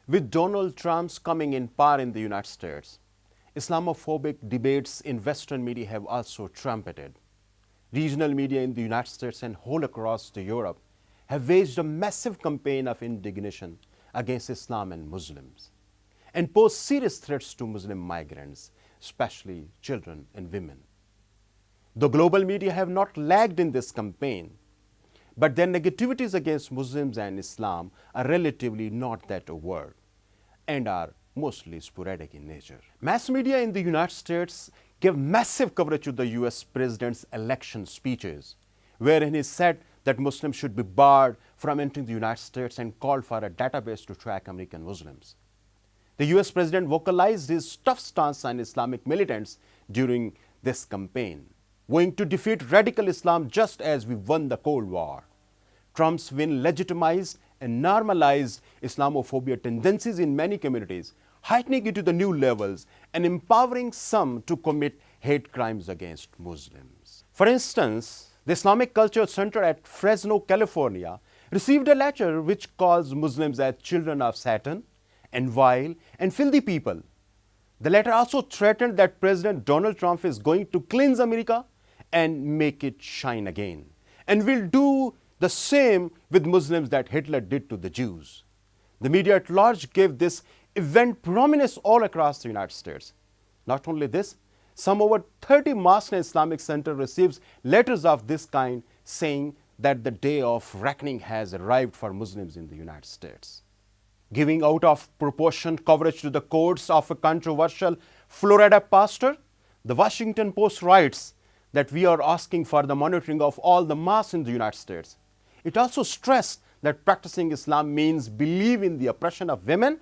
With Donald Trump's coming in power in the United States, Islamophobic debates in Western media have also trumpeted. Regional media in the United States and whole across Europe have waged a massive campaign of indignation against Islam and Muslims and pose serious threats to Muslim migrants, especially children and women. The global media have not lagged in this campaign, but their negativities against Muslims and Islam are relatively not that overt and are mostly sporadic in nature. Mass media in the United States gave massive coverage to the US President's election speeches, wherein he said that Muslims should be barred from entering the United States and called for a database to track American Muslims. The US President vocalized his tough stance on Islamic militants during this campaign, going to defeat radical Islam just as we won the Cold War. Trump's win legitimized and normalized Islamophobia tendencies in many communities, heightening it to the new levels and empowering some to commit hate crimes against Muslims. For instance, the Islamic Culture Center at Fresno, California, received a letter which calls Muslims as children of Satan and vile and filthy people. The letter also threatened that President Donald Trump is going to cleanse America and make it shine again, and will do the same with Muslims that Hitler did to the Jews. The media at large gave this event prominence all across the United States. Not only this, some over 30 mosques and Islamic centers received letters of this kind saying that the day of reckoning has arrived for Muslims in the United States. Giving out of proportion coverage to the courts of a controversial Florida pastor, the Washington Post writes that we are asking for the monitoring of all the mosques in the United States. It also stressed that practicing Islam means believe in the oppression of women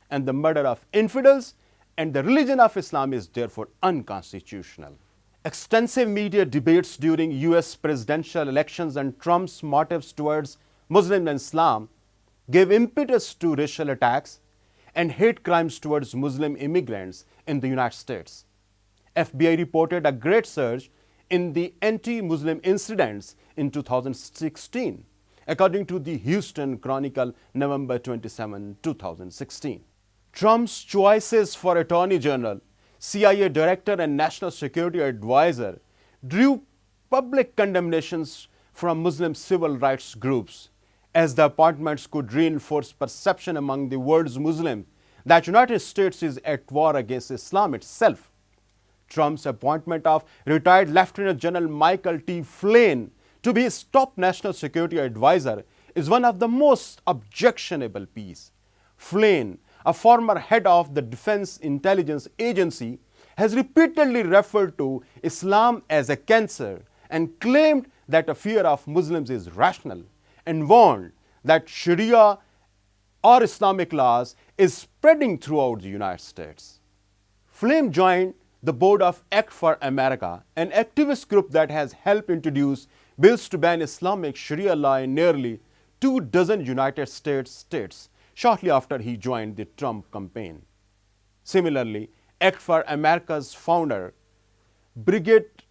and the murder of infidels, and the religion of Islam is therefore unconstitutional. Extensive media debates during US presidential elections and Trump's motives towards Muslims and Islam gave impetus to racial attacks and hate crimes towards Muslim immigrants in the United States. FBI reported a great surge in the anti-Muslim incidents in 2016, according to the Houston Chronicle, November 27, 2016. Trump's choices for Attorney General, CIA Director and National Security Advisor drew public condemnations from Muslim civil rights groups, as the appointments could reinforce perception among the world's Muslims that United States is at war against Islam itself. Trump's appointment of retired Lieutenant General Michael T. Flynn to be his top national security advisor is one of the most objectionable pieces. Flynn, a former head of the Defense Intelligence Agency, has repeatedly referred to Islam as a cancer and claimed that a fear of Muslims is rational, and warned that Sharia or Islamic laws is spreading throughout the United States. Flynn joined the board of Act for America, an activist group that has helped introduce bills to ban Islamic Sharia law in nearly 24 United States shortly after he joined the Trump campaign. Similarly, Act for America's founder, Brigitte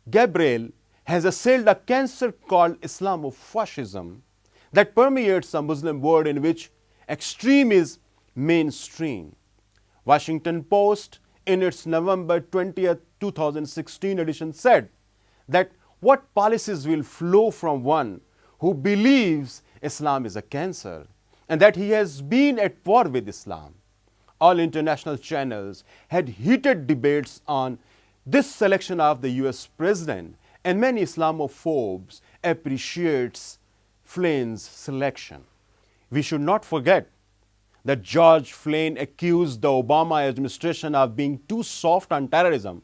Gabriel, has assailed a cancer called Islamofascism that permeates the Muslim world in which extreme is mainstream. Washington Post, in its November 20th, 2016 edition, said that what policies will flow from one who believes Islam is a cancer and that he has been at war with Islam. All international channels had heated debates on this selection of the US president, and many Islamophobes appreciates Flynn's selection. We should not forget that George Flynn accused the Obama administration of being too soft on terrorism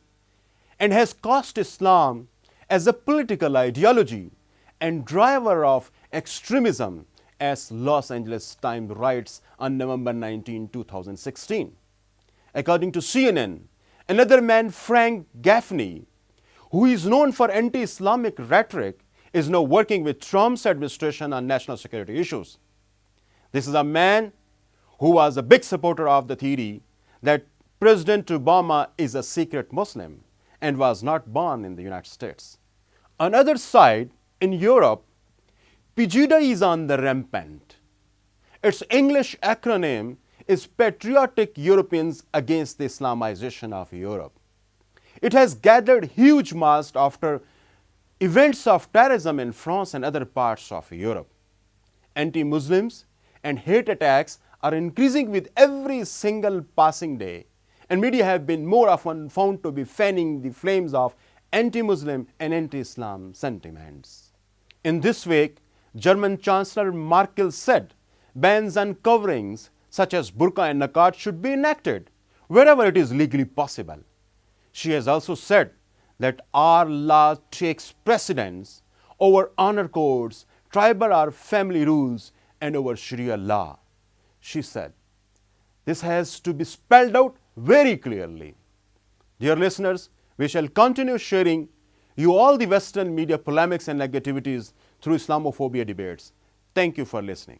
and has cast Islam as a political ideology and driver of extremism, as Los Angeles Times writes on November 19, 2016. According to CNN, another man, Frank Gaffney, who is known for anti-Islamic rhetoric, is now working with Trump's administration on national security issues. This is a man who was a big supporter of the theory that President Obama is a secret Muslim and was not born in the United States. On the other side, in Europe, Pegida is on the rampant. Its English acronym is Patriotic Europeans Against the Islamization of Europe. It has gathered huge mass after events of terrorism in France and other parts of Europe. Anti-Muslims and hate attacks are increasing with every single passing day, and media have been more often found to be fanning the flames of anti-Muslim and anti-Islam sentiments. In this week, German Chancellor Merkel said bans on coverings such as burqa and niqab should be enacted wherever it is legally possible. She has also said that our law takes precedence over honor codes, tribal or family rules, and over Sharia law. She said, this has to be spelled out very clearly. Dear listeners, we shall continue sharing you all the Western media polemics and negativities through Islamophobia debates. Thank you for listening.